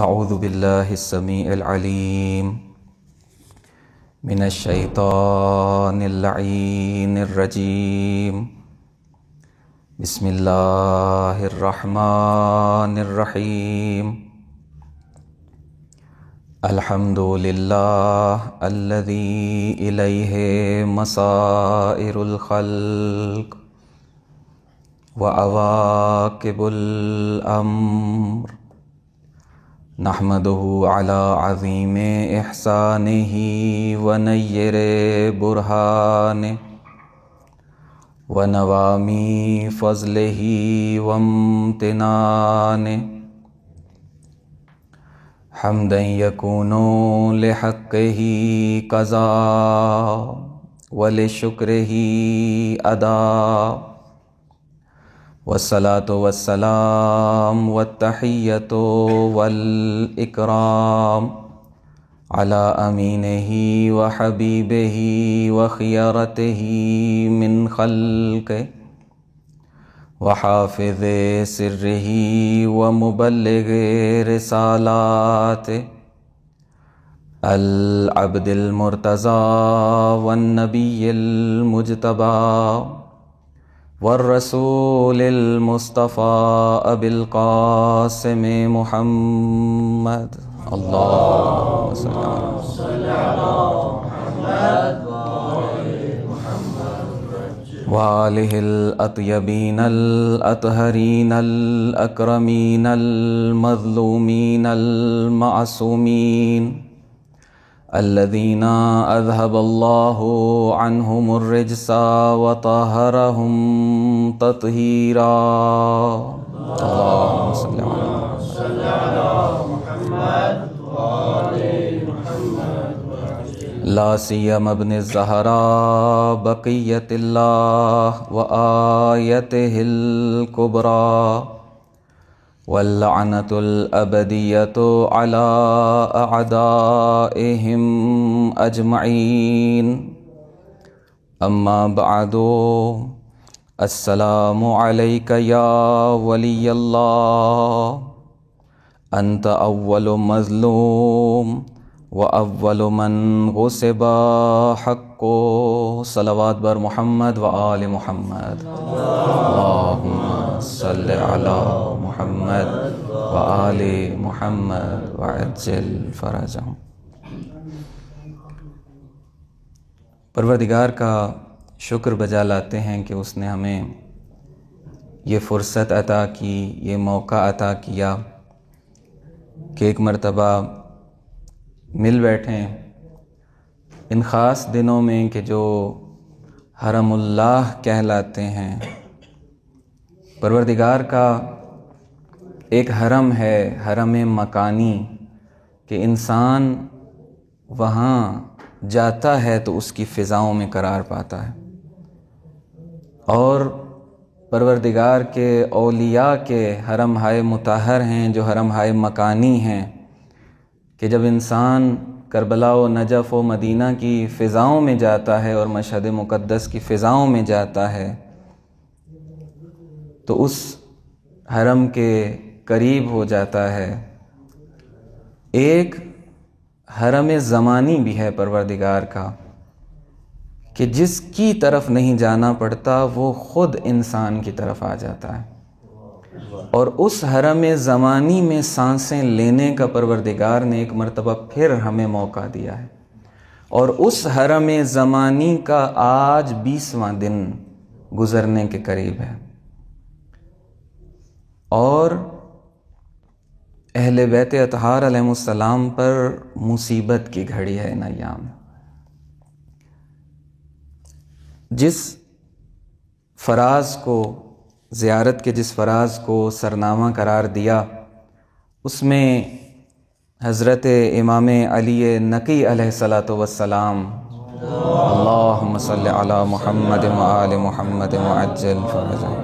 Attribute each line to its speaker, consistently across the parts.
Speaker 1: اعوذ باللہ السمیع العلیم من الشیطان اللعین الرجیم بسم اللہ الرحمن الرحیم الحمد للہ الذی الیہ مصائر الخلق وعواقب الامر نحمده على عظیم احسانہ ونیر برہانہ ونوامی فضلہ وامتنانہ حمدا یکون لحقہ قضا ولشکرہ ادا والصلاة والسلام والتحیۃ والاکرام علی امینہ وحبیبہ وخیرتہ من خلقہ وحافظ سرہ ومبلغ رسالاتہ العبد المرتضی والنبی المجتبی والرسول المصطفى ابی القاسم محمد اللہم صلی وآلہ الاطیبین الاطہرین الاکرمین المظلومین المعصومین الذین اذهب اللہ عنہم الرجس وطہرہم تطہیرا اللہم صلی علی محمد لا سیم ابن الزہراء بقیت اللہ وآیتہ الکبریٰ واللعنۃ الابدیۃ علی اعدائہم اجمعین اما بعد السلام علیک یا ولی اللہ انت اول مظلوم واول من غصب حقہ صلوات بر محمد وآل محمد اللہم صلی علی محمد وآل محمد وعجل فرجہم۔ پروردگار کا شکر بجا لاتے ہیں کہ اس نے ہمیں یہ فرصت عطا کی، یہ موقع عطا کیا کہ ایک مرتبہ مل بیٹھیں ان خاص دنوں میں کہ جو حرم اللہ کہلاتے ہیں۔ پروردگار کا ایک حرم ہے، حرم مکانی، کہ انسان وہاں جاتا ہے تو اس کی فضاؤں میں قرار پاتا ہے، اور پروردگار کے اولیاء کے حرم ہائے مطہر ہیں جو حرم ہائے مکانی ہیں، کہ جب انسان کربلا و نجف و مدینہ کی فضاؤں میں جاتا ہے اور مشہد مقدس کی فضاؤں میں جاتا ہے تو اس حرم کے قریب ہو جاتا ہے۔ ایک حرم زمانی بھی ہے پروردگار کا کہ جس کی طرف نہیں جانا پڑتا وہ خود انسان کی طرف آ جاتا ہے، اور اس حرم زمانی میں سانسیں لینے کا پروردگار نے ایک مرتبہ پھر ہمیں موقع دیا ہے، اور اس حرم زمانی کا آج 20واں دن گزرنے کے قریب ہے، اور اہل بیت اطہار علیہ السلام پر مصیبت کی گھڑی ہے ان ایام۔ جس فراز کو زیارت کے جس فراز کو سرنامہ قرار دیا اس میں حضرت امام علی نقی علیہ السلام اللہم صلی علی محمد وآل محمد وعجل فرجہم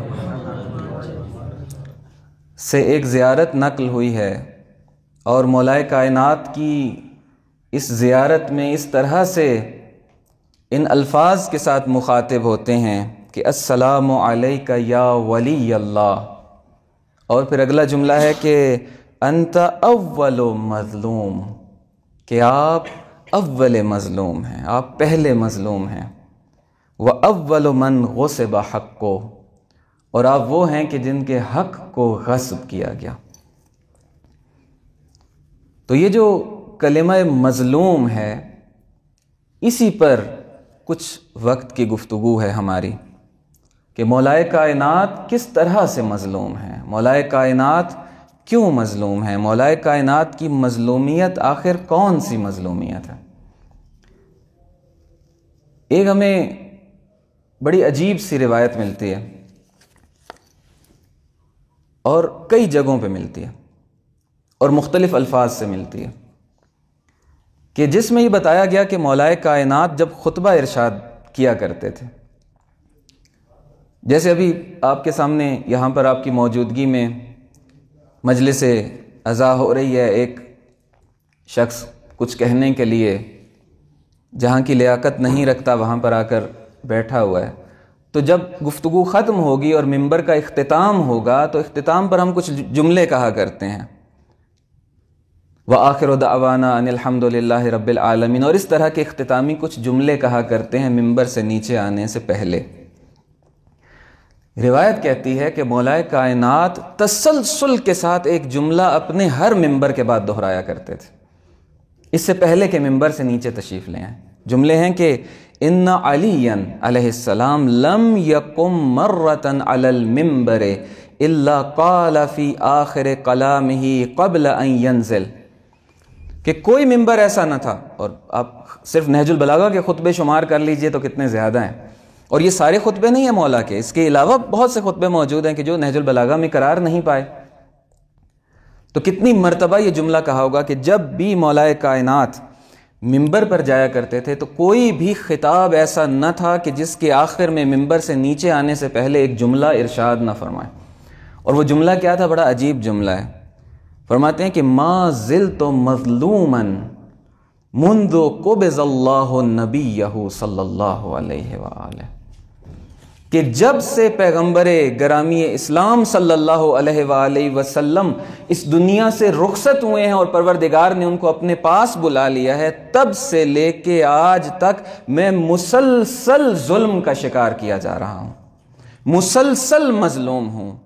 Speaker 1: سے ایک زیارت نقل ہوئی ہے، اور مولائے کائنات کی اس زیارت میں اس طرح سے ان الفاظ کے ساتھ مخاطب ہوتے ہیں کہ السلام علیک یا ولی اللہ، اور پھر اگلا جملہ ہے کہ انت اول مظلوم، کہ آپ اول مظلوم ہیں، آپ پہلے مظلوم ہیں، وَأَوَّلُ مَنْ غُصِبَ حَقُّهُ، اور آپ وہ ہیں کہ جن کے حق کو غصب کیا گیا۔ تو یہ جو کلمہ مظلوم ہے، اسی پر کچھ وقت کی گفتگو ہے ہماری، کہ مولائے کائنات کس طرح سے مظلوم ہے، مولائے کائنات کیوں مظلوم ہے، مولائے کائنات کی مظلومیت آخر کون سی مظلومیت ہے۔ ایک ہمیں بڑی عجیب سی روایت ملتی ہے، اور کئی جگہوں پہ ملتی ہے، اور مختلف الفاظ سے ملتی ہے، کہ جس میں یہ بتایا گیا کہ مولائے کائنات جب خطبہ ارشاد کیا کرتے تھے، جیسے ابھی آپ کے سامنے یہاں پر آپ کی موجودگی میں مجلس عزا ہو رہی ہے، ایک شخص کچھ کہنے کے لیے جہاں کی لیاقت نہیں رکھتا وہاں پر آ کر بیٹھا ہوا ہے، تو جب گفتگو ختم ہوگی اور منبر کا اختتام ہوگا تو اختتام پر ہم کچھ جملے کہا کرتے ہیں، وَآخِرُ دَعْوَانَا أَنِ الْحَمْدُ لِلَّهِ رَبِّ الْعَالَمِينَ، اور اس طرح کے اختتامی کچھ جملے کہا کرتے ہیں منبر سے نیچے آنے سے پہلے۔ روایت کہتی ہے کہ مولائے کائنات تسلسل کے ساتھ ایک جملہ اپنے ہر منبر کے بعد دہرایا کرتے تھے، اس سے پہلے کہ منبر سے نیچے تشریف لے آئیں۔ جملے ہیں کہ ان علیٰ علیہ السلام لم یقم مرۃ علی المنبر الا قال فی آخر کلامہ قبل ان ینزل، کہ کوئی ممبر ایسا نہ تھا، اور آپ صرف نہج البلاغہ کے خطبے شمار کر لیجئے تو کتنے زیادہ ہیں، اور یہ سارے خطبے نہیں ہیں مولا کے، اس کے علاوہ بہت سے خطبے موجود ہیں کہ جو نہج البلاغہ میں قرار نہیں پائے۔ تو کتنی مرتبہ یہ جملہ کہا ہوگا کہ جب بھی مولائے کائنات منبر پر جایا کرتے تھے تو کوئی بھی خطاب ایسا نہ تھا کہ جس کے آخر میں منبر سے نیچے آنے سے پہلے ایک جملہ ارشاد نہ فرمائے۔ اور وہ جملہ کیا تھا؟ بڑا عجیب جملہ ہے، فرماتے ہیں کہ ما زلت مظلوما منذ قبض اللہ نبیہ صلی اللہ علیہ وآلہ، کہ جب سے پیغمبر گرامی اسلام صلی اللہ علیہ وآلہ وسلم اس دنیا سے رخصت ہوئے ہیں اور پروردگار نے ان کو اپنے پاس بلا لیا ہے، تب سے لے کے آج تک میں مسلسل ظلم کا شکار کیا جا رہا ہوں، مسلسل مظلوم ہوں۔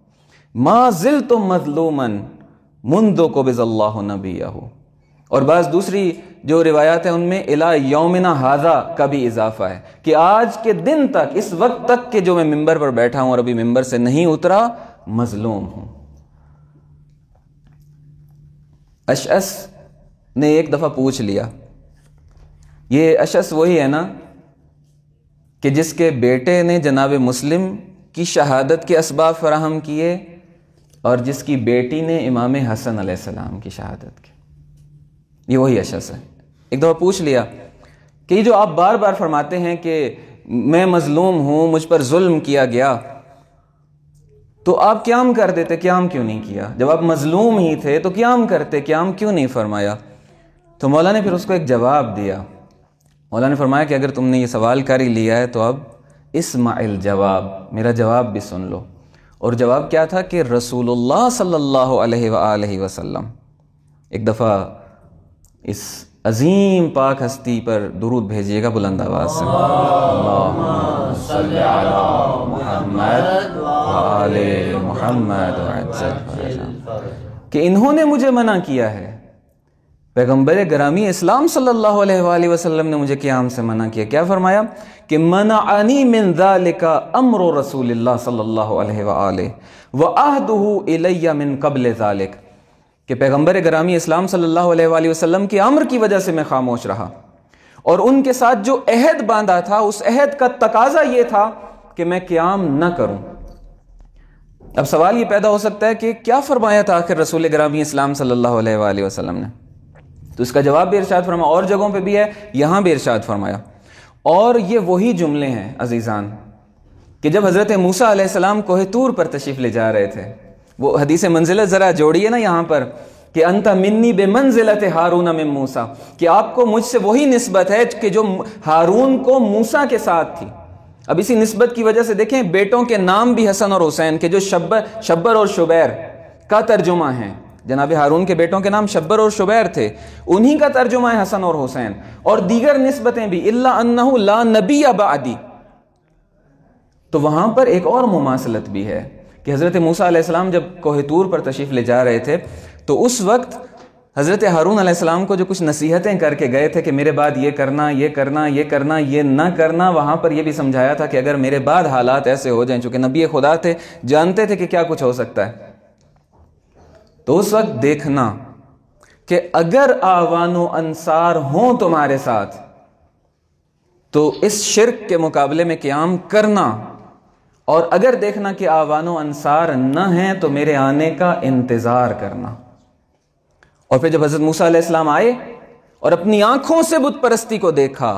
Speaker 1: ما زلت مظلوما منذ قبض اللہ نبیہ، اور بعض دوسری جو روایات ہیں ان میں الی یومنا ھذا کا بھی اضافہ ہے کہ آج کے دن تک، اس وقت تک کہ جو میں منبر پر بیٹھا ہوں اور ابھی منبر سے نہیں اترا، مظلوم ہوں۔ اشعث نے ایک دفعہ پوچھ لیا، یہ اشعث وہی ہے نا کہ جس کے بیٹے نے جناب مسلم کی شہادت کے اسباب فراہم کیے اور جس کی بیٹی نے امام حسن علیہ السلام کی شہادت کی، یہ وہی اشعث ہے۔ ایک دفعہ پوچھ لیا کہ یہ جو آپ بار بار فرماتے ہیں کہ میں مظلوم ہوں، مجھ پر ظلم کیا گیا، تو آپ قیام کر دیتے، قیام کیوں نہیں کیا؟ جب آپ مظلوم ہی تھے تو قیام کرتے، قیام کیوں نہیں فرمایا؟ تو مولا نے پھر اس کو ایک جواب دیا۔ مولا نے فرمایا کہ اگر تم نے یہ سوال کر ہی لیا ہے تو اب اسمع الجواب، میرا جواب بھی سن لو۔ اور جواب کیا تھا کہ رسول اللہ صلی اللہ علیہ وآلہ وسلم، ایک دفعہ اس عظیم پاک ہستی پر درود بھیجیے گا بلند آواز سے، اللہم صلی علی محمد وآل محمد وعجل، کہ انہوں نے مجھے منع کیا ہے، پیغمبر گرامی اسلام صلی اللہ علیہ وآلہ وسلم نے مجھے قیام سے منع کیا۔ کیا فرمایا کہ منعنی من ذالک امر رسول اللہ صلی اللہ علیہ وآلہ وعہدہ الی من قبل ذالک، کہ پیغمبر گرامی اسلام صلی اللہ علیہ وآلہ وسلم کے امر کی وجہ سے میں خاموش رہا، اور ان کے ساتھ جو عہد باندھا تھا اس عہد کا تقاضا یہ تھا کہ میں قیام نہ کروں۔ اب سوال یہ پیدا ہو سکتا ہے کہ کیا فرمایا تھا آخر رسول گرامی اسلام صلی اللہ علیہ وآلہ وسلم نے؟ تو اس کا جواب بھی ارشاد فرمایا، اور جگہوں پہ بھی ہے، یہاں بھی ارشاد فرمایا، اور یہ وہی جملے ہیں عزیزان کہ جب حضرت موسیٰ علیہ السلام کوہ طور پر تشریف لے جا رہے تھے، وہ حدیث منزلت ذرا جوڑیے نا یہاں پر کہ انت منی بمنزلت ہارون من موسیٰ، کہ آپ کو مجھ سے وہی نسبت ہے کہ جو ہارون کو موسیٰ کے ساتھ تھی۔ اب اسی نسبت کی وجہ سے دیکھیں بیٹوں کے نام بھی حسن اور حسین، کہ جو شبر اور شبیر کا ترجمہ ہیں، جناب ہارون کے بیٹوں کے نام شبر اور شبیر تھے، انہی کا ترجمہ ہے حسن اور حسین، اور دیگر نسبتیں بھی، الا انہ لا نبی بعدی۔ تو وہاں پر ایک اور مماثلت بھی ہے کہ حضرت موسیٰ علیہ السلام جب کوہ طور پر تشریف لے جا رہے تھے تو اس وقت حضرت ہارون علیہ السلام کو جو کچھ نصیحتیں کر کے گئے تھے کہ میرے بعد یہ کرنا، یہ کرنا، یہ کرنا، یہ نہ کرنا، وہاں پر یہ بھی سمجھایا تھا کہ اگر میرے بعد حالات ایسے ہو جائیں، چونکہ نبی خدا تھے، جانتے تھے کہ کیا کچھ ہو سکتا ہے، تو اس وقت دیکھنا کہ اگر آوان و انصار ہوں تمہارے ساتھ تو اس شرک کے مقابلے میں قیام کرنا، اور اگر دیکھنا کہ آوان و انصار نہ ہیں تو میرے آنے کا انتظار کرنا۔ اور پھر جب حضرت موسیٰ علیہ السلام آئے اور اپنی آنکھوں سے بت پرستی کو دیکھا،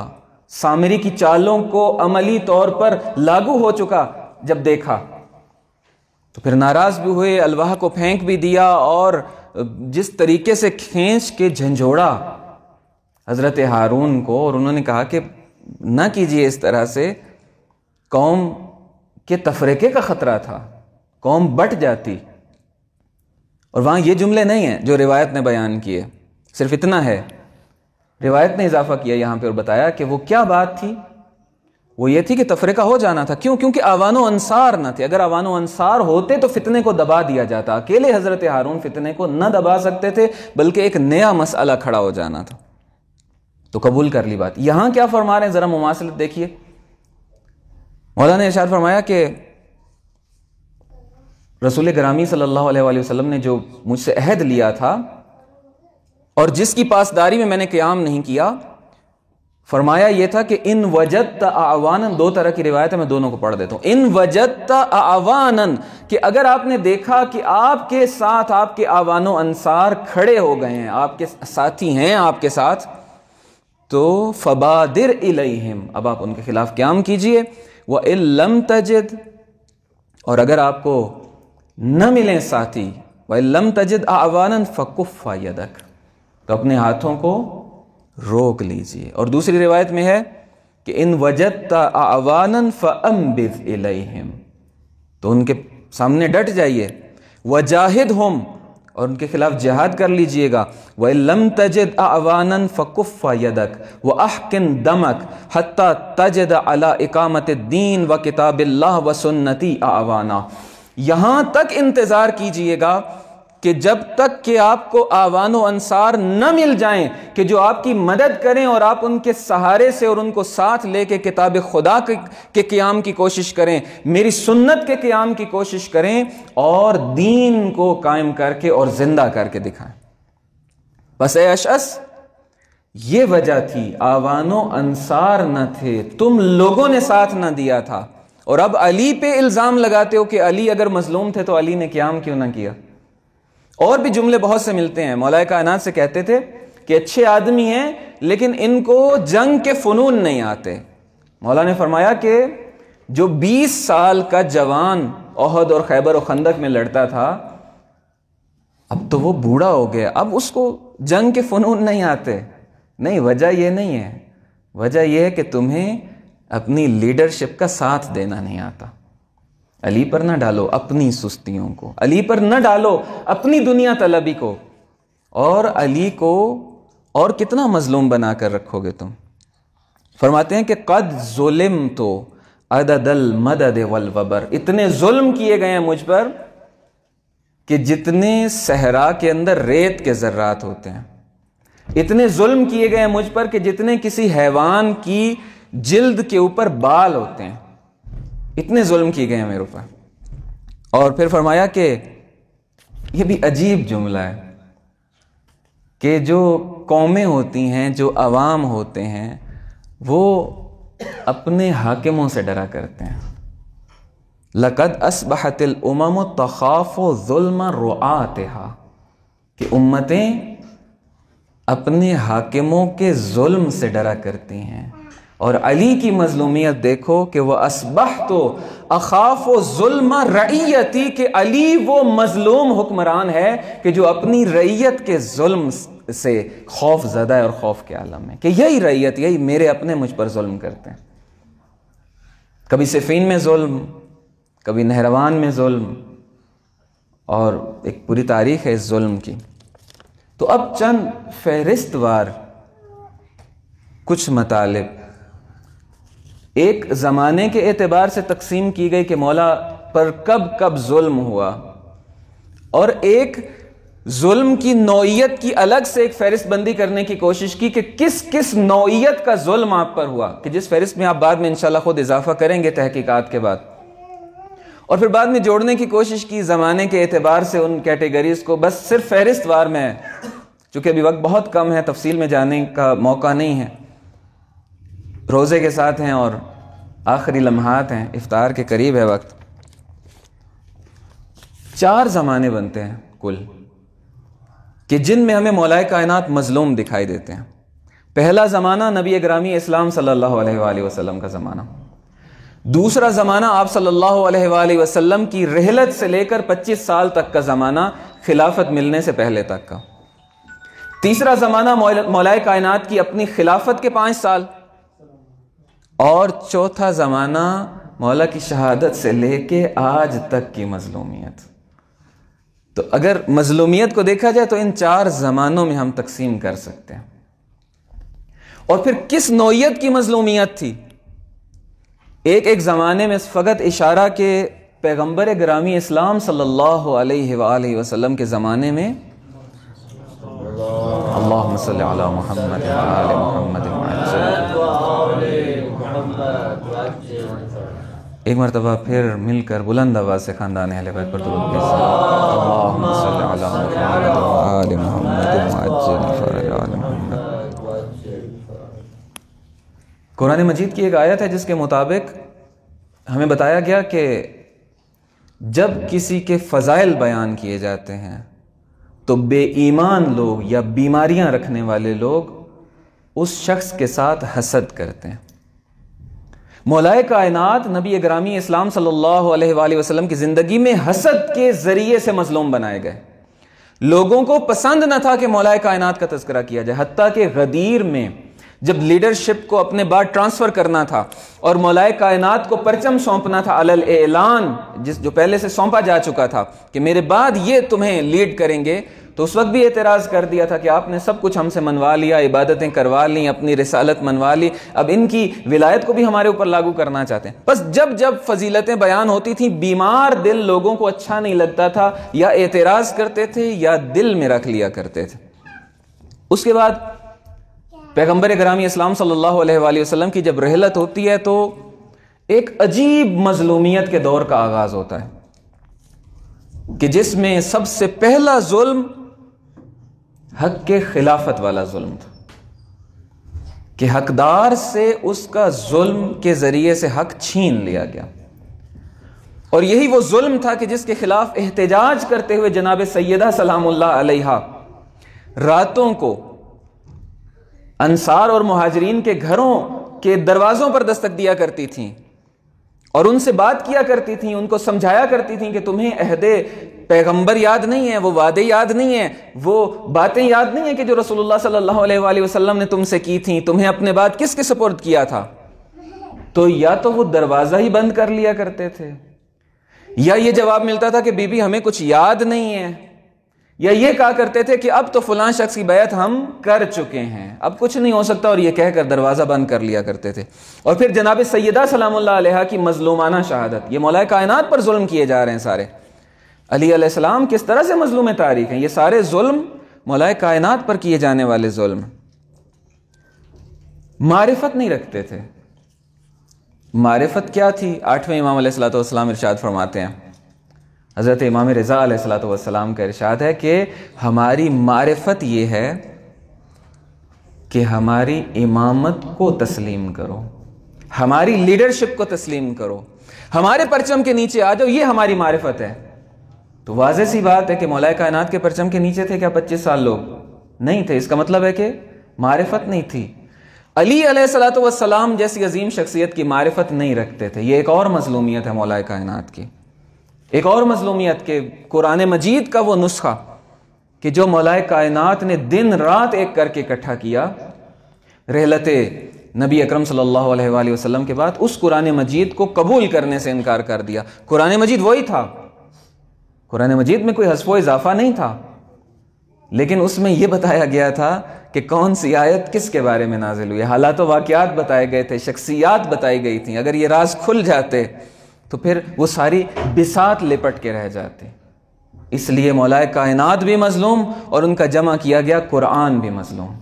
Speaker 1: سامری کی چالوں کو عملی طور پر لاگو ہو چکا جب دیکھا، تو پھر ناراض بھی ہوئے، الواح کو پھینک بھی دیا، اور جس طریقے سے کھینچ کے جھنجھوڑا حضرت ہارون کو، اور انہوں نے کہا کہ نہ کیجئے اس طرح سے، قوم کے تفریقے کا خطرہ تھا، قوم بٹ جاتی۔ اور وہاں یہ جملے نہیں ہیں جو روایت نے بیان کیے، صرف اتنا ہے، روایت نے اضافہ کیا یہاں پہ اور بتایا کہ وہ کیا بات تھی، وہ یہ تھی کہ تفریقہ ہو جانا تھا۔ کیوں؟ کیونکہ آوان و انصار نہ تھے۔ اگر آوان و انصار ہوتے تو فتنے کو دبا دیا جاتا، اکیلے حضرت ہارون فتنے کو نہ دبا سکتے تھے، بلکہ ایک نیا مسئلہ کھڑا ہو جانا تھا، تو قبول کر لی بات۔ یہاں کیا فرما رہے ہیں، ذرا مماثلت دیکھیے۔ مولانا نے ارشاد فرمایا کہ رسول گرامی صلی اللہ علیہ وآلہ وسلم نے جو مجھ سے عہد لیا تھا اور جس کی پاسداری میں میں نے قیام نہیں کیا، فرمایا یہ تھا کہ ان وجدت اعوانا، دو طرح کی روایت ہے، میں دونوں کو پڑھ دیتا ہوں۔ ان وجدت اعوانا، کہ اگر آپ نے دیکھا کہ آپ کے ساتھ آپ کے اعوان و انصار کھڑے ہو گئے ہیں، آپ کے ساتھی ہیں آپ کے ساتھ، تو فبادر الیہم، اب آپ ان کے خلاف قیام کیجئے۔ وَإِن لَمْ تَجِدْ، اور اگر آپ کو نہ ملیں ساتھی، وَإِن لَمْ تَجِدْ أَعْوَانًا فَكُفَّ يَدَكَ، تو اپنے ہاتھوں کو روک لیجئے۔ اور دوسری روایت میں ہے کہ ان وجدت اعوانا فانبذ الیہم، تو ان کے سامنے ڈٹ جائیے، وجاہدہم، اور ان کے خلاف جہاد کر لیجئے گا، وَإِن لَمْ تَجِدْ أَعْوَانًا فَكُفَّ يَدَكَ وَأَحْقِنْ دَمَكَ حَتَّى تَجِدَ عَلَىٰ إِقَامَةِ الدِّينِ وَكِتَابِ اللَّهِ وَسُنَّتِي أَعْوَانًا، یہاں تک انتظار کیجئے گا کہ جب تک کہ آپ کو آوان و انصار نہ مل جائیں کہ جو آپ کی مدد کریں، اور آپ ان کے سہارے سے اور ان کو ساتھ لے کے کتاب خدا کے قیام کی کوشش کریں، میری سنت کے قیام کی کوشش کریں، اور دین کو قائم کر کے اور زندہ کر کے دکھائیں۔ بس اے اشعث، یہ وجہ تھی، آوان و انصار نہ تھے، تم لوگوں نے ساتھ نہ دیا تھا، اور اب علی پہ الزام لگاتے ہو کہ علی اگر مظلوم تھے تو علی نے قیام کیوں نہ کیا۔ اور بھی جملے بہت سے ملتے ہیں۔ مولا کائنات سے کہتے تھے کہ اچھے آدمی ہیں لیکن ان کو جنگ کے فنون نہیں آتے۔ مولا نے فرمایا کہ جو 20 سال کا جوان احد اور خیبر و خندق میں لڑتا تھا، اب تو وہ بوڑھا ہو گیا، اب اس کو جنگ کے فنون نہیں آتے۔ نہیں، وجہ یہ نہیں ہے، وجہ یہ ہے کہ تمہیں اپنی لیڈرشپ کا ساتھ دینا نہیں آتا۔ علی پر نہ ڈالو اپنی سستیوں کو، علی پر نہ ڈالو اپنی دنیا طلبی کو، اور علی کو اور کتنا مظلوم بنا کر رکھو گے تم۔ فرماتے ہیں کہ قد ظلمت عدد المدد والوبر، اتنے ظلم کیے گئے ہیں مجھ پر کہ جتنے صحرا کے اندر ریت کے ذرات ہوتے ہیں، اتنے ظلم کیے گئے ہیں مجھ پر کہ جتنے کسی حیوان کی جلد کے اوپر بال ہوتے ہیں، اتنے ظلم کیے گئے ہیں میرے اوپر۔ اور پھر فرمایا کہ یہ بھی عجیب جملہ ہے کہ جو قومیں ہوتی ہیں، جو عوام ہوتے ہیں، وہ اپنے حاکموں سے ڈرا کرتے ہیں۔ لَقَدْ أَصْبَحَتِ الْأُمَمُ تَخَافُ ظُلْمَ رُعَاتِهَا، کہ امتیں اپنے حاکموں کے ظلم سے ڈرا کرتی ہیں۔ اور علی کی مظلومیت دیکھو کہ وہ اصبحت اخاف ظلم رعیتی، کہ علی وہ مظلوم حکمران ہے کہ جو اپنی رعیت کے ظلم سے خوف زدہ ہے اور خوف کے عالم میں، کہ یہی رعیت، یہی میرے اپنے مجھ پر ظلم کرتے ہیں۔ کبھی صفین میں ظلم، کبھی نہروان میں ظلم، اور ایک پوری تاریخ ہے اس ظلم کی۔ تو اب چند فہرست وار کچھ مطالب ایک زمانے کے اعتبار سے تقسیم کی گئی کہ مولا پر کب کب ظلم ہوا، اور ایک ظلم کی نوعیت کی الگ سے ایک فہرست بندی کرنے کی کوشش کی کہ کس کس نوعیت کا ظلم آپ پر ہوا، کہ جس فہرست میں آپ بعد میں انشاءاللہ خود اضافہ کریں گے تحقیقات کے بعد، اور پھر بعد میں جوڑنے کی کوشش کی زمانے کے اعتبار سے ان کیٹیگریز کو۔ بس صرف فہرست وار میں، چونکہ ابھی وقت بہت کم ہے، تفصیل میں جانے کا موقع نہیں ہے، روزے کے ساتھ ہیں اور آخری لمحات ہیں، افطار کے قریب ہے وقت۔ 4 زمانے بنتے ہیں کل کہ جن میں ہمیں مولا کائنات مظلوم دکھائی دیتے ہیں۔ پہلا زمانہ نبی گرامی اسلام صلی اللہ علیہ وآلہ وسلم کا زمانہ، دوسرا زمانہ آپ صلی اللہ علیہ وآلہ وسلم کی رحلت سے لے کر 25 سال تک کا زمانہ، خلافت ملنے سے پہلے تک کا، تیسرا زمانہ مولا کائنات کی اپنی خلافت کے 5 سال، اور چوتھا زمانہ مولا کی شہادت سے لے کے آج تک کی مظلومیت۔ تو اگر مظلومیت کو دیکھا جائے تو ان 4 زمانوں میں ہم تقسیم کر سکتے ہیں۔ اور پھر کس نوعیت کی مظلومیت تھی؟ ایک زمانے میں فقط اشارہ کہ پیغمبر گرامی اسلام صلی اللہ علیہ وآلہ وسلم کے زمانے میں اللہم صلی علی محمد وآل محمد ایک مرتبہ پھر مل کر بلند آواز سے خاندان اہل بیت پر درود بھیجیں۔ اللہم صلی علی محمد وآل محمد وعجل فرج محمد۔ قرآن مجید کی ایک آیت ہے جس کے مطابق ہمیں بتایا گیا کہ جب کسی کے فضائل بیان کیے جاتے ہیں تو بے ایمان لوگ یا بیماریاں رکھنے والے لوگ اس شخص کے ساتھ حسد کرتے ہیں۔ مولا کائنات نبی گرامی اسلام صلی اللہ علیہ وآلہ وسلم کی زندگی میں حسد کے ذریعے سے مظلوم بنائے گئے۔ لوگوں کو پسند نہ تھا کہ مولا کائنات کا تذکرہ کیا جائے، حتیٰ کہ غدیر میں جب لیڈرشپ کو اپنے بعد ٹرانسفر کرنا تھا اور مولا کائنات کو پرچم سونپنا تھا علی الاعلان، جو پہلے سے سونپا جا چکا تھا کہ میرے بعد یہ تمہیں لیڈ کریں گے، تو اس وقت بھی اعتراض کر دیا تھا کہ آپ نے سب کچھ ہم سے منوا لیا، عبادتیں کروا لیں، اپنی رسالت منوا لی، اب ان کی ولایت کو بھی ہمارے اوپر لاگو کرنا چاہتے ہیں۔ بس جب فضیلتیں بیان ہوتی تھیں، بیمار دل لوگوں کو اچھا نہیں لگتا تھا، یا اعتراض کرتے تھے یا دل میں رکھ لیا کرتے تھے۔ اس کے بعد پیغمبر گرامی اسلام صلی اللہ علیہ وآلہ وسلم کی جب رحلت ہوتی ہے تو ایک عجیب مظلومیت کے دور کا آغاز ہوتا ہے کہ جس میں سب سے پہلا ظلم حق کے خلافت والا ظلم تھا، کہ حقدار سے اس کا ظلم کے ذریعے سے حق چھین لیا گیا، اور یہی وہ ظلم تھا کہ جس کے خلاف احتجاج کرتے ہوئے جناب سیدہ سلام اللہ علیہا راتوں کو انصار اور مہاجرین کے گھروں کے دروازوں پر دستک دیا کرتی تھیں اور ان سے بات کیا کرتی تھیں، ان کو سمجھایا کرتی تھیں کہ تمہیں عہد پیغمبر یاد نہیں ہے، وہ وعدے یاد نہیں ہیں، وہ باتیں یاد نہیں ہیں کہ جو رسول اللہ صلی اللہ علیہ وآلہ وسلم نے تم سے کی تھیں، تمہیں اپنے بعد کس کے سپرد کیا تھا؟ تو یا تو وہ دروازہ ہی بند کر لیا کرتے تھے، یا یہ جواب ملتا تھا کہ بی بی ہمیں کچھ یاد نہیں ہے، یا یہ کہا کرتے تھے کہ اب تو فلاں شخص کی بیعت ہم کر چکے ہیں، اب کچھ نہیں ہو سکتا، اور یہ کہہ کر دروازہ بند کر لیا کرتے تھے۔ اور پھر جناب سیدہ سلام اللہ علیہا کی مظلومانہ شہادت، یہ مولا کائنات پر ظلم کیے جا رہے ہیں سارے۔ علی علیہ السلام کس طرح سے مظلوم تاریخ ہیں، یہ سارے ظلم مولا کائنات پر کیے جانے والے ظلم۔ معرفت نہیں رکھتے تھے۔ معرفت کیا تھی؟ 8ویں امام علیہ السلام ارشاد فرماتے ہیں، حضرت امام رضا علیہ السلام کا ارشاد ہے کہ ہماری معرفت یہ ہے کہ ہماری امامت کو تسلیم کرو، ہماری لیڈرشپ کو تسلیم کرو، ہمارے پرچم کے نیچے آ جاؤ، یہ ہماری معرفت ہے۔ تو واضح سی بات ہے کہ مولا کائنات کے پرچم کے نیچے تھے کیا 25 سال لوگ؟ نہیں تھے۔ اس کا مطلب ہے کہ معرفت نہیں تھی۔ علی علیہ السلام جیسی عظیم شخصیت کی معرفت نہیں رکھتے تھے۔ یہ ایک اور مظلومیت ہے مولا کائنات کی، ایک اور مظلومیت کہ قرآن مجید کا وہ نسخہ کہ جو مولا کائنات نے دن رات ایک کر کے اکٹھا کیا رحلت نبی اکرم صلی اللہ علیہ وآلہ وسلم کے بعد، اس قرآن مجید کو قبول کرنے سے انکار کر دیا۔ قرآن مجید وہی تھا قرآن مجید میں کوئی حذف و اضافہ نہیں تھا، لیکن اس میں یہ بتایا گیا تھا کہ کون سی آیت کس کے بارے میں نازل ہوئی، حالات و واقعات بتائے گئے تھے، شخصیات بتائی گئی تھیں۔ اگر یہ راز کھل جاتے تو پھر وہ ساری بساط لپٹ کے رہ جاتے۔ اس لیے مولا کائنات بھی مظلوم اور ان کا جمع کیا گیا قرآن بھی مظلوم۔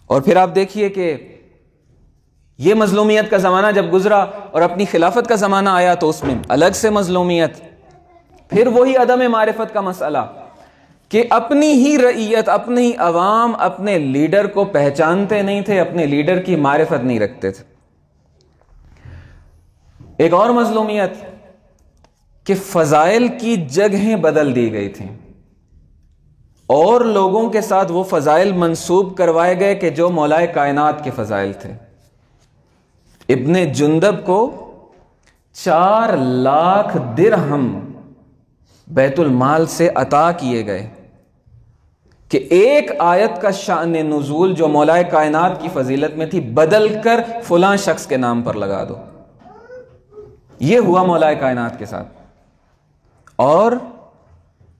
Speaker 1: اور پھر آپ دیکھیے کہ یہ مظلومیت کا زمانہ جب گزرا اور اپنی خلافت کا زمانہ آیا تو اس میں الگ سے مظلومیت، پھر وہی عدم معرفت کا مسئلہ کہ اپنی ہی رعیت، اپنی ہی عوام اپنے لیڈر کو پہچانتے نہیں تھے، اپنے لیڈر کی معرفت نہیں رکھتے تھے۔ ایک اور مظلومیت کہ فضائل کی جگہیں بدل دی گئی تھیں اور لوگوں کے ساتھ وہ فضائل منسوب کروائے گئے کہ جو مولا کائنات کے فضائل تھے۔ ابن جندب کو 4 لاکھ درہم بیت المال سے عطا کیے گئے کہ ایک آیت کا شأن نزول جو مولا کائنات کی فضیلت میں تھی بدل کر فلاں شخص کے نام پر لگا دو۔ یہ ہوا مولا کائنات کے ساتھ۔ اور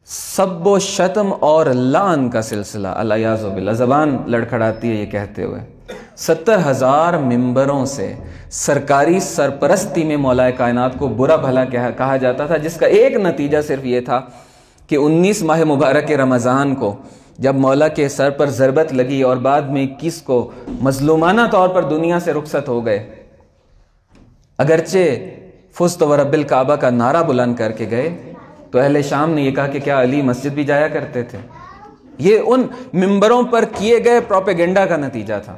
Speaker 1: سب و شتم اور لعن کا سلسلہ، الیاذ باللہ، زبان لڑکھڑاتی ہے یہ کہتے ہوئے، 70,000 ممبروں سے سرکاری سرپرستی میں مولا کائنات کو برا بھلا کہا جاتا تھا، جس کا ایک نتیجہ صرف یہ تھا کہ 19 ماہ مبارک رمضان کو جب مولا کے سر پر ضربت لگی اور بعد میں 21 کو مظلومانہ طور پر دنیا سے رخصت ہو گئے، اگرچہ فزت ورب الکعبہ کا نعرہ بلند کر کے گئے، تو اہل شام نے یہ کہا کہ کیا علی مسجد بھی جایا کرتے تھے؟ یہ ان ممبروں پر کیے گئے پروپیگنڈا کا نتیجہ تھا۔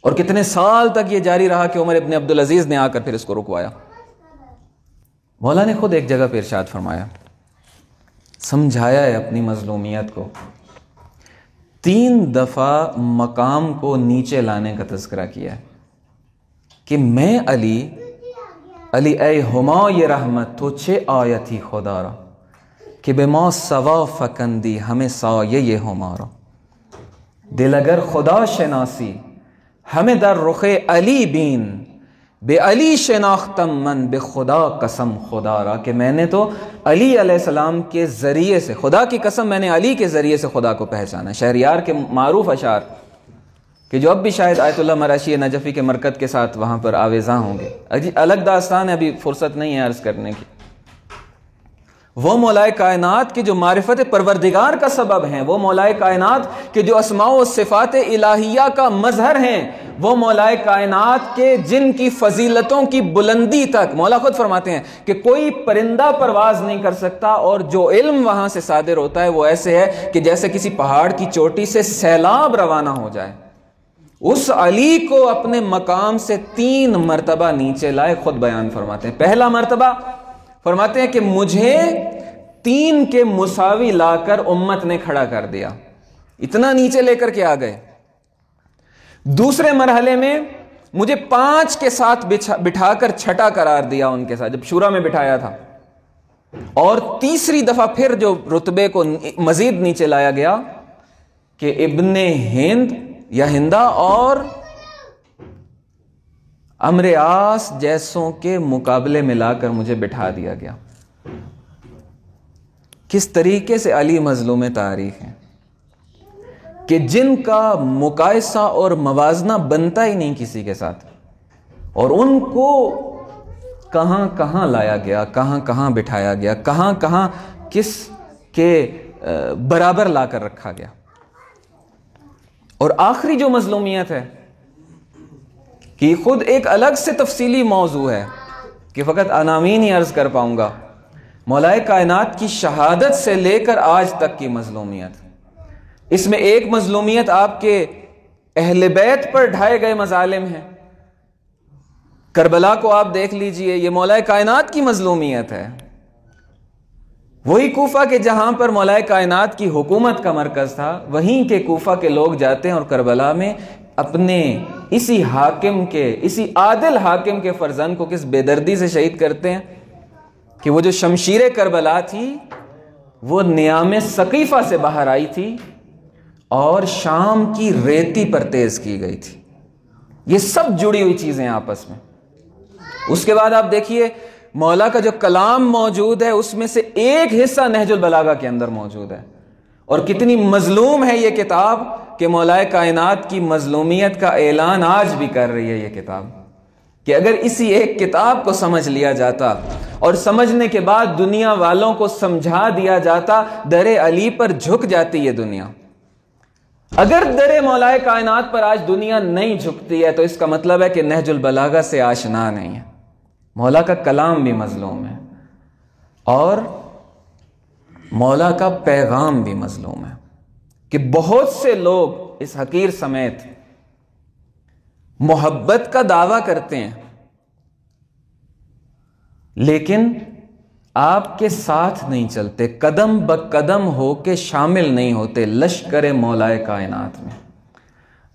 Speaker 1: اور کتنے سال تک یہ جاری رہا کہ عمر ابن عبدالعزیز نے آ کر پھر اس کو رکوایا۔ مولا نے خود ایک جگہ پہ ارشاد فرمایا، سمجھایا ہے اپنی مظلومیت کو، 3 دفعہ مقام کو نیچے لانے کا تذکرہ کیا ہے کہ میں علی اے ہما یہ رحمت تو چھے آیتی خدا را کہ بے ما سوا فکندی ہمیں سایہ یہ ہمارا، دل اگر خدا شناسی ہمیں در رخ علی بین، بے علی شناختم من بے خدا قسم خدا را، کہ میں نے تو علی علیہ السلام کے ذریعے سے، خدا کی قسم میں نے علی کے ذریعے سے خدا کو پہچانا۔ شہریار کے معروف اشعار کہ جو اب بھی شاید آیت اللہ مراشی نجفی کے مرکز کے ساتھ وہاں پر آویزاں ہوں گے، الگ داستان ہے، ابھی فرصت نہیں ہے عرض کرنے کی۔ وہ مولا کائنات کے جو معرفت پروردگار کا سبب ہیں، وہ مولا کائنات کے جو اسماء و صفات الہیہ کا مظہر ہیں، وہ مولا کائنات کے جن کی فضیلتوں کی بلندی تک مولا خود فرماتے ہیں کہ کوئی پرندہ پرواز نہیں کر سکتا، اور جو علم وہاں سے صادر ہوتا ہے وہ ایسے ہے کہ جیسے کسی پہاڑ کی چوٹی سے سیلاب روانہ ہو جائے۔ اس علی کو اپنے مقام سے 3 مرتبہ نیچے لائے، خود بیان فرماتے ہیں۔ پہلا مرتبہ فرماتے ہیں کہ مجھے 3 کے مساوی لا کر امت نے کھڑا کر دیا، اتنا نیچے لے کر کے آ گئے۔ دوسرے مرحلے میں مجھے 5 کے ساتھ بٹھا کر چھٹا قرار دیا ان کے ساتھ، جب شورا میں بٹھایا تھا۔ اور تیسری دفعہ پھر جو رتبے کو مزید نیچے لایا گیا کہ ابن ہند یا ہندا اور امر عاص جیسوں کے مقابلے میں لا کر مجھے بٹھا دیا گیا۔ کس طریقے سے علی مظلوم تاریخ ہیں کہ جن کا مقایسہ اور موازنہ بنتا ہی نہیں کسی کے ساتھ، اور ان کو کہاں کہاں لایا گیا، کہاں کہاں بٹھایا گیا، کہاں کہاں کس کے برابر لا کر رکھا گیا۔ اور آخری جو مظلومیت ہے کہ خود ایک الگ سے تفصیلی موضوع ہے کہ فقط عناوین ہی عرض کر پاؤں گا، مولا کائنات کی شہادت سے لے کر آج تک کی مظلومیت۔ اس میں ایک مظلومیت آپ کے اہل بیت پر ڈھائے گئے مظالم ہیں۔ کربلا کو آپ دیکھ لیجئے، یہ مولا کائنات کی مظلومیت ہے۔ وہی کوفہ کے جہاں پر مولا کائنات کی حکومت کا مرکز تھا، وہیں کے کوفہ کے لوگ جاتے ہیں اور کربلا میں اپنے اسی حاکم کے، اسی عادل حاکم کے فرزند کو کس بے دردی سے شہید کرتے ہیں کہ وہ جو شمشیر کربلا تھی وہ نیام ثقیفہ سے باہر آئی تھی اور شام کی ریتی پر تیز کی گئی تھی۔ یہ سب جڑی ہوئی چیزیں آپس میں۔ اس کے بعد آپ دیکھیے مولا کا جو کلام موجود ہے اس میں سے ایک حصہ نہج البلاغہ کے اندر موجود ہے. اور کتنی مظلوم ہے یہ کتاب کہ مولا کائنات کی مظلومیت کا اعلان آج بھی کر رہی ہے یہ کتاب، کہ اگر اسی ایک کتاب کو سمجھ لیا جاتا اور سمجھنے کے بعد دنیا والوں کو سمجھا دیا جاتا، در علی پر جھک جاتی یہ دنیا. اگر در مولا کائنات پر آج دنیا نہیں جھکتی ہے تو اس کا مطلب ہے کہ نہج البلاغہ سے آشنا نہیں ہے. مولا کا کلام بھی مظلوم ہے اور مولا کا پیغام بھی مظلوم ہے، کہ بہت سے لوگ اس حقیر سمیت محبت کا دعویٰ کرتے ہیں لیکن آپ کے ساتھ نہیں چلتے، قدم بقدم ہو کے شامل نہیں ہوتے لشکر مولا کائنات میں.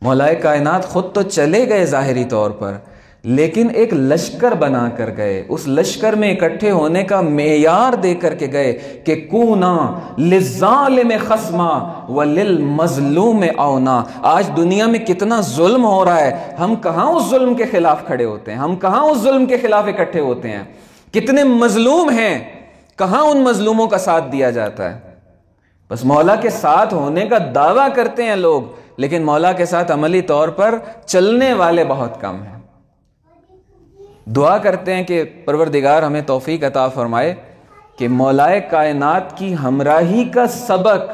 Speaker 1: مولا کائنات خود تو چلے گئے ظاہری طور پر، لیکن ایک لشکر بنا کر گئے. اس لشکر میں اکٹھے ہونے کا معیار دے کر کے گئے کہ کونا للظالم خصما وللمظلوم اونا. آج دنیا میں کتنا ظلم ہو رہا ہے، ہم کہاں اس ظلم کے خلاف کھڑے ہوتے ہیں، ہم کہاں اس ظلم کے خلاف اکٹھے ہوتے ہیں. کتنے مظلوم ہیں، کہاں ان مظلوموں کا ساتھ دیا جاتا ہے. بس مولا کے ساتھ ہونے کا دعویٰ کرتے ہیں لوگ، لیکن مولا کے ساتھ عملی طور پر چلنے والے بہت کم ہیں. دعا کرتے ہیں کہ پروردگار ہمیں توفیق عطا فرمائے کہ مولا کائنات کی ہمراہی کا سبق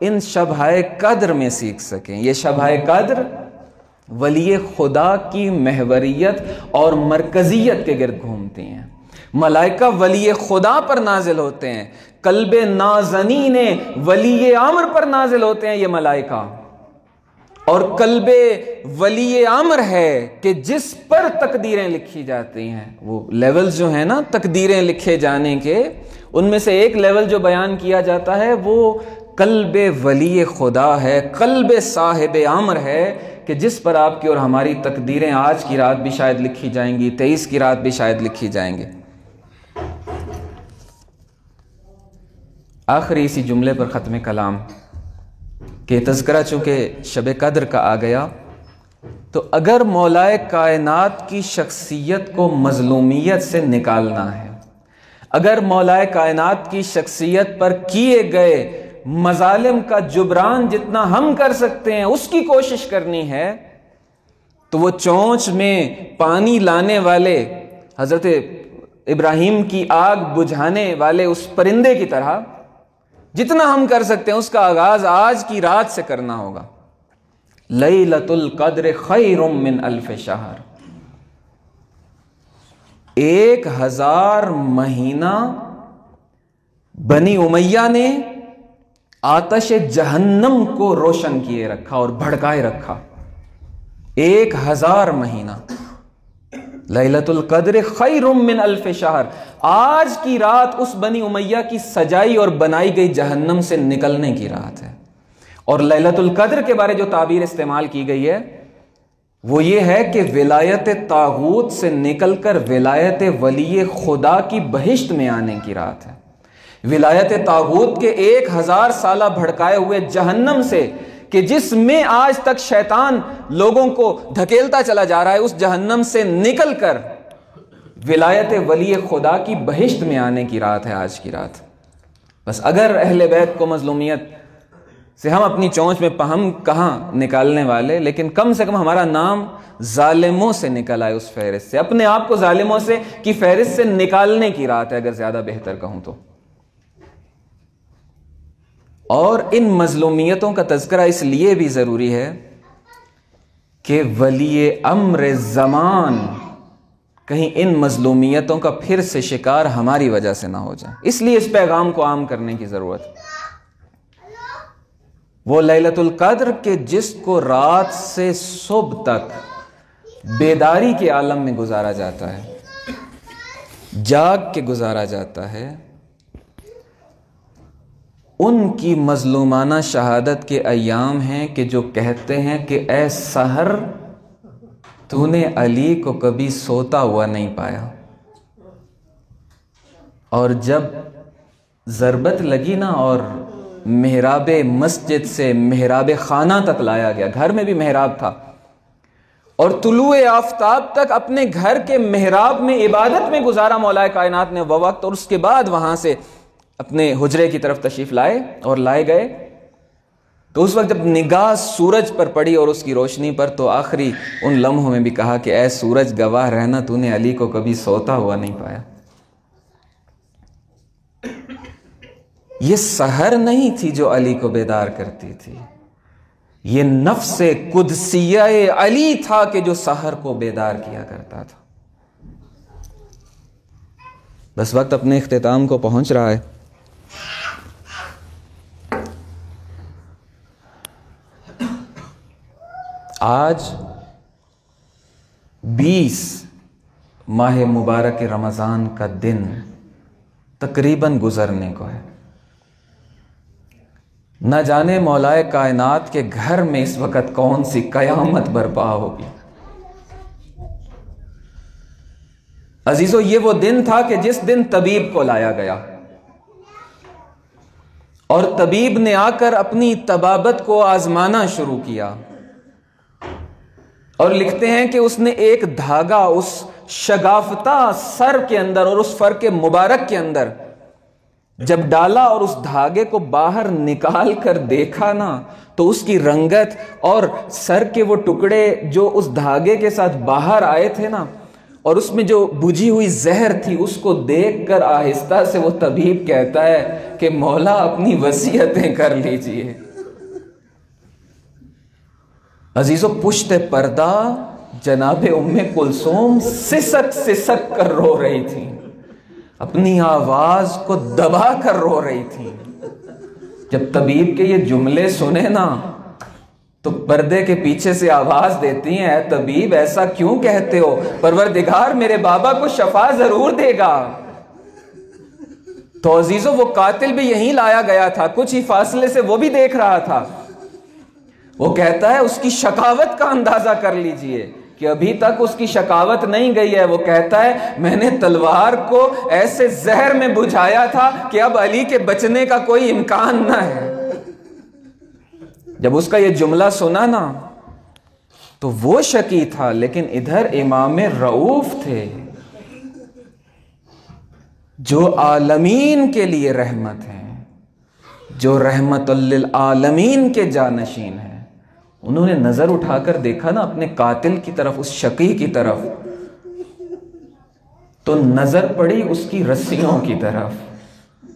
Speaker 1: ان شبہائے قدر میں سیکھ سکیں. یہ شبہائے قدر ولی خدا کی محوریت اور مرکزیت کے گرد گھومتی ہیں. ملائکہ ولی خدا پر نازل ہوتے ہیں، قلب نازنین ولی امر پر نازل ہوتے ہیں یہ ملائکہ. اور قلب ولی امر ہے کہ جس پر تقدیریں لکھی جاتی ہیں. وہ لیول جو ہیں نا تقدیریں لکھے جانے کے، ان میں سے ایک لیول جو بیان کیا جاتا ہے وہ قلب ولی خدا ہے، قلب صاحب امر ہے، کہ جس پر آپ کی اور ہماری تقدیریں آج کی رات بھی شاید لکھی جائیں گی، 23 کی رات بھی شاید لکھی جائیں گے. آخری اسی جملے پر ختم کلام کہ تذکرہ چونکہ شب قدر کا آ گیا، تو اگر مولا کائنات کی شخصیت کو مظلومیت سے نکالنا ہے، اگر مولا کائنات کی شخصیت پر کیے گئے مظالم کا جبران جتنا ہم کر سکتے ہیں اس کی کوشش کرنی ہے، تو وہ چونچ میں پانی لانے والے حضرت ابراہیم کی آگ بجھانے والے اس پرندے کی طرح جتنا ہم کر سکتے ہیں اس کا آغاز آج کی رات سے کرنا ہوگا. لیلۃ القدر خیر من الف شہر. 1000 مہینہ بنی امیہ نے آتش جہنم کو روشن کیے رکھا اور بھڑکائے رکھا. 1000 مہینہ. لیلۃ القدر خیر من الف شہر. آج کی رات اس بنی امیہ کی سجائی اور بنائی گئی جہنم سے نکلنے کی رات ہے. اور لیلۃ القدر کے بارے جو تعبیر استعمال کی گئی ہے وہ یہ ہے کہ ولایت طاغوت سے نکل کر ولایت ولی خدا کی بہشت میں آنے کی رات ہے. ولایت طاغوت کے 1000 سالہ بھڑکائے ہوئے جہنم سے، کہ جس میں آج تک شیطان لوگوں کو دھکیلتا چلا جا رہا ہے، اس جہنم سے نکل کر ولایت ولی خدا کی بہشت میں آنے کی رات ہے آج کی رات. بس اگر اہل بیت کو مظلومیت سے ہم اپنی چونچ میں ہم کہاں نکالنے والے، لیکن کم سے کم ہمارا نام ظالموں سے نکل آئے، اس فہرست سے، اپنے آپ کو ظالموں سے کی فہرست سے نکالنے کی رات ہے اگر زیادہ بہتر کہوں تو. اور ان مظلومیتوں کا تذکرہ اس لیے بھی ضروری ہے کہ ولی امر زمان کہیں ان مظلومیتوں کا پھر سے شکار ہماری وجہ سے نہ ہو جائے. اس لیے اس پیغام کو عام کرنے کی ضرورت. وہ لیلۃ القدر کے جس کو رات سے صبح تک بیداری کے عالم میں گزارا جاتا ہے، جاگ کے گزارا جاتا ہے، ان کی مظلومانہ شہادت کے ایام ہیں کہ جو کہتے ہیں کہ اے سحر تو نے علی کو کبھی سوتا ہوا نہیں پایا. اور جب ضربت لگی نا اور محراب مسجد سے محراب خانہ تک لایا گیا، گھر میں بھی محراب تھا، اور طلوع آفتاب تک اپنے گھر کے محراب میں عبادت میں گزارا مولا کائنات نے وہ وقت، اور اس کے بعد وہاں سے اپنے حجرے کی طرف تشریف لائے اور لائے گئے. تو اس وقت جب نگاہ سورج پر پڑی اور اس کی روشنی پر، تو آخری ان لمحوں میں بھی کہا کہ اے سورج گواہ رہنا، تو نے علی کو کبھی سوتا ہوا نہیں پایا. یہ سحر نہیں تھی جو علی کو بیدار کرتی تھی، یہ نفس قدسیہ علی تھا کہ جو سحر کو بیدار کیا کرتا تھا. بس وقت اپنے اختتام کو پہنچ رہا ہے. آج 20 ماہ مبارک رمضان کا دن تقریباً گزرنے کو ہے. نہ جانے مولائے کائنات کے گھر میں اس وقت کون سی قیامت برپا ہوگی. عزیزو، یہ وہ دن تھا کہ جس دن طبیب کو لایا گیا، اور طبیب نے آ کر اپنی طبابت کو آزمانا شروع کیا، اور لکھتے ہیں کہ اس نے ایک دھاگا اس شگافتہ سر کے اندر اور اس فر کے مبارک کے اندر جب ڈالا اور اس دھاگے کو باہر نکال کر دیکھا نا، تو اس کی رنگت اور سر کے وہ ٹکڑے جو اس دھاگے کے ساتھ باہر آئے تھے نا، اور اس میں جو بجھی ہوئی زہر تھی، اس کو دیکھ کر آہستہ سے وہ طبیب کہتا ہے کہ مولا اپنی وصیتیں کر لیجئے. عزیزو، پشت پردہ جناب ام کلثوم سسک سسک کر رو رہی تھی، اپنی آواز کو دبا کر رو رہی تھی. جب طبیب کے یہ جملے سنے نا، تو پردے کے پیچھے سے آواز دیتی ہیں، اے طبیب ایسا کیوں کہتے ہو؟ پروردگار میرے بابا کو شفا ضرور دے گا. تو عزیزو، وہ قاتل بھی یہیں لایا گیا تھا، کچھ ہی فاصلے سے وہ بھی دیکھ رہا تھا. وہ کہتا ہے اس کی شقاوت کا اندازہ کر لیجئے کہ ابھی تک اس کی شقاوت نہیں گئی ہے. وہ کہتا ہے میں نے تلوار کو ایسے زہر میں بجھایا تھا کہ اب علی کے بچنے کا کوئی امکان نہ ہے. جب اس کا یہ جملہ سنا نا، تو وہ شکی تھا، لیکن ادھر امام رؤوف تھے جو عالمین کے لیے رحمت ہیں، جو رحمت للعالمین کے جانشین ہیں. انہوں نے نظر اٹھا کر دیکھا نا اپنے قاتل کی طرف، اس شقی کی طرف، تو نظر پڑی اس کی رسیوں کی طرف.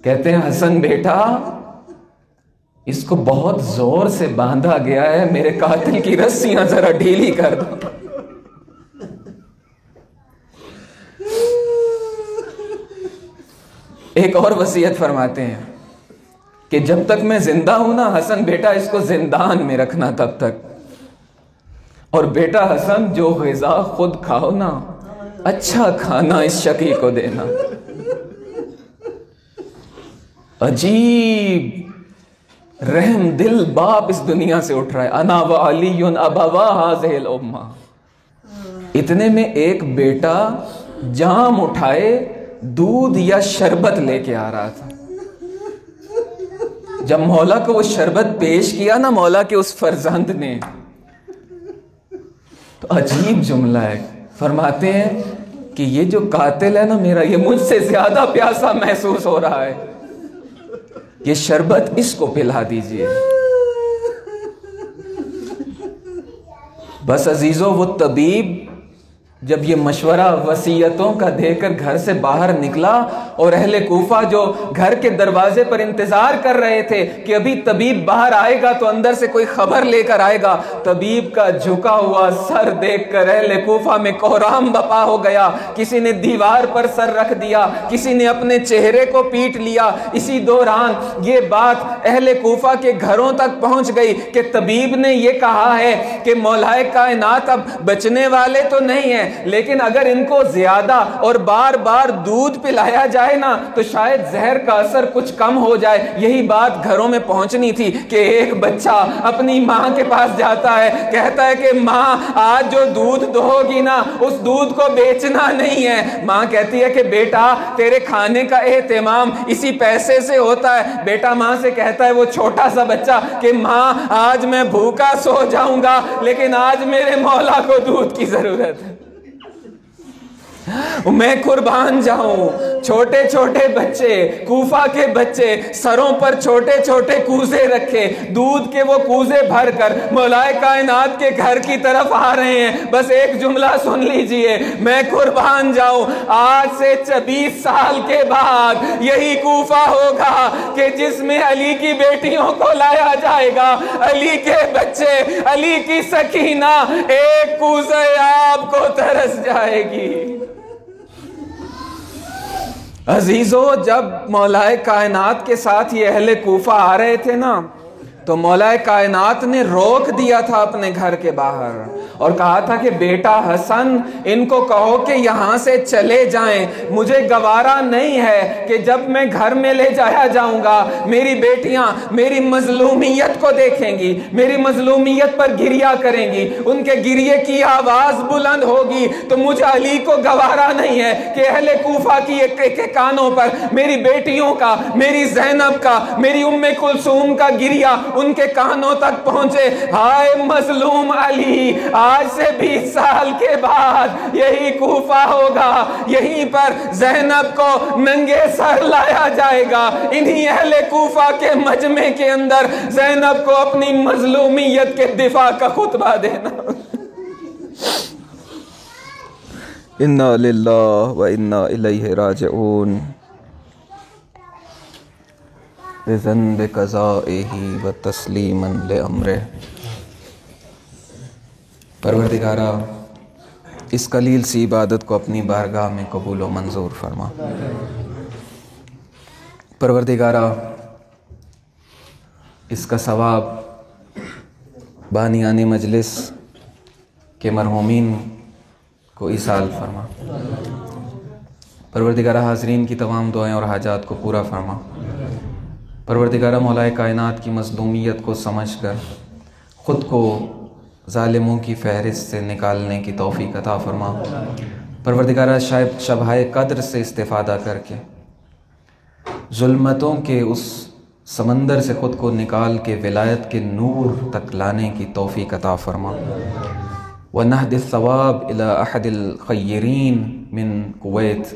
Speaker 1: کہتے ہیں حسن بیٹا، اس کو بہت زور سے باندھا گیا ہے، میرے قاتل کی رسیاں ذرا ڈھیلی کر دو. ایک اور وصیت فرماتے ہیں کہ جب تک میں زندہ ہوں نا حسن بیٹا، اس کو زندان میں رکھنا تب تک. اور بیٹا حسن، جو غذا خود کھاؤ نا، اچھا کھانا اس شقی کو دینا. عجیب رحم دل باپ اس دنیا سے اٹھ رہا ہے. انا وعلی ابوا ہذہ الامہ. اتنے میں ایک بیٹا جام اٹھائے دودھ یا شربت لے کے آ رہا تھا. جب مولا کو وہ شربت پیش کیا نا مولا کے اس فرزند نے، تو عجیب جملہ ہے. فرماتے ہیں کہ یہ جو قاتل ہے نا میرا، یہ مجھ سے زیادہ پیاسا محسوس ہو رہا ہے، یہ شربت اس کو پلا دیجئے. بس عزیزو، وہ طبیب جب یہ مشورہ وصیتوں کا دے کر گھر سے باہر نکلا، اور اہل کوفہ جو گھر کے دروازے پر انتظار کر رہے تھے کہ ابھی طبیب باہر آئے گا تو اندر سے کوئی خبر لے کر آئے گا، طبیب کا جھکا ہوا سر دیکھ کر اہل کوفہ میں کوہرام بپا ہو گیا. کسی نے دیوار پر سر رکھ دیا، کسی نے اپنے چہرے کو پیٹ لیا. اسی دوران یہ بات اہل کوفہ کے گھروں تک پہنچ گئی کہ طبیب نے یہ کہا ہے کہ مولائے کائنات اب بچنے والے تو نہیں ہیں، لیکن اگر ان کو زیادہ اور بار بار دودھ پلایا جائے نا تو شاید زہر کا اثر کچھ کم ہو جائے۔ یہی بات گھروں میں پہنچنی تھی کہ ایک بچہ اپنی ماں کے پاس جاتا ہے، کہتا ہے کہ ماں آج جو دودھ دو گی نا اس دودھ کو بیچنا نہیں ہے۔ ماں کہتی ہے کہ بیٹا تیرے کھانے کا اہتمام اسی پیسے سے ہوتا ہے۔ بیٹا ماں سے کہتا ہے، وہ چھوٹا سا بچہ، کہ ماں آج میں بھوکا سو جاؤں گا لیکن آج میرے مولا کو دودھ کی ضرورت ہے، میں قربان جاؤں۔ چھوٹے چھوٹے بچے، کوفہ کے بچے سروں پر چھوٹے چھوٹے کوزے رکھے، دودھ کے وہ کوزے بھر کر مولائے کائنات کے گھر کی طرف آ رہے ہیں۔ بس ایک جملہ سن لیجئے، میں قربان جاؤں، آج سے 20 سال کے بعد یہی کوفہ ہوگا کہ جس میں علی کی بیٹیوں کو لایا جائے گا، علی کے بچے، علی کی سکینہ ایک کوزے آب کو ترس جائے گی۔ عزیزو، جب مولائے کائنات کے ساتھ یہ اہل کوفہ آ رہے تھے نا تو مولائے کائنات نے روک دیا تھا اپنے گھر کے باہر اور کہا تھا کہ بیٹا حسن ان کو کہو کہ یہاں سے چلے جائیں، مجھے گوارا نہیں ہے کہ جب میں گھر میں لے جایا جاؤں گا میری بیٹیاں میری مظلومیت کو دیکھیں گی، میری مظلومیت پر گریہ کریں گی، ان کے گریے کی آواز بلند ہوگی تو مجھے علی کو گوارا نہیں ہے کہ اہل کوفہ کی ایک کانوں پر میری بیٹیوں کا، میری زینب کا، میری ام کلثوم کا گریہ ان کے کانوں تک پہنچے۔ ہائے مظلوم علی، آج سے 20 سال کے بعد یہی کوفہ ہوگا، یہیں پر زینب کو ننگے سر لایا جائے گا، انہی اہل کوفہ کے مجمع کے اندر زینب کو اپنی مظلومیت کے دفاع کا خطبہ دینا۔ انا للہ و انا الیہ راجعون بذنب قضائہ و تسلیما لامرہ۔ پروردگارہ اس قلیل سی عبادت کو اپنی بارگاہ میں قبول و منظور فرما۔ پروردگارہ اس کا ثواب بانیان مجلس کے مرحومین کو ایصال فرما۔ پروردگارہ حاضرین کی تمام دعائیں اور حاجات کو پورا فرما۔ پروردگارہ مولا کائنات کی مظلومیت کو سمجھ کر خود کو ظالموں کی فہرست سے نکالنے کی توفیق عطا فرما۔ پروردگارہ شبہ قدر سے استفادہ کر کے ظلمتوں کے اس سمندر سے خود کو نکال کے ولایت کے نور تک لانے کی توفیق عطا فرما۔ وَنَهْدِ الثَّوَابِ إِلَىٰ أَحَدِ الْخَيِّرِينَ من کویت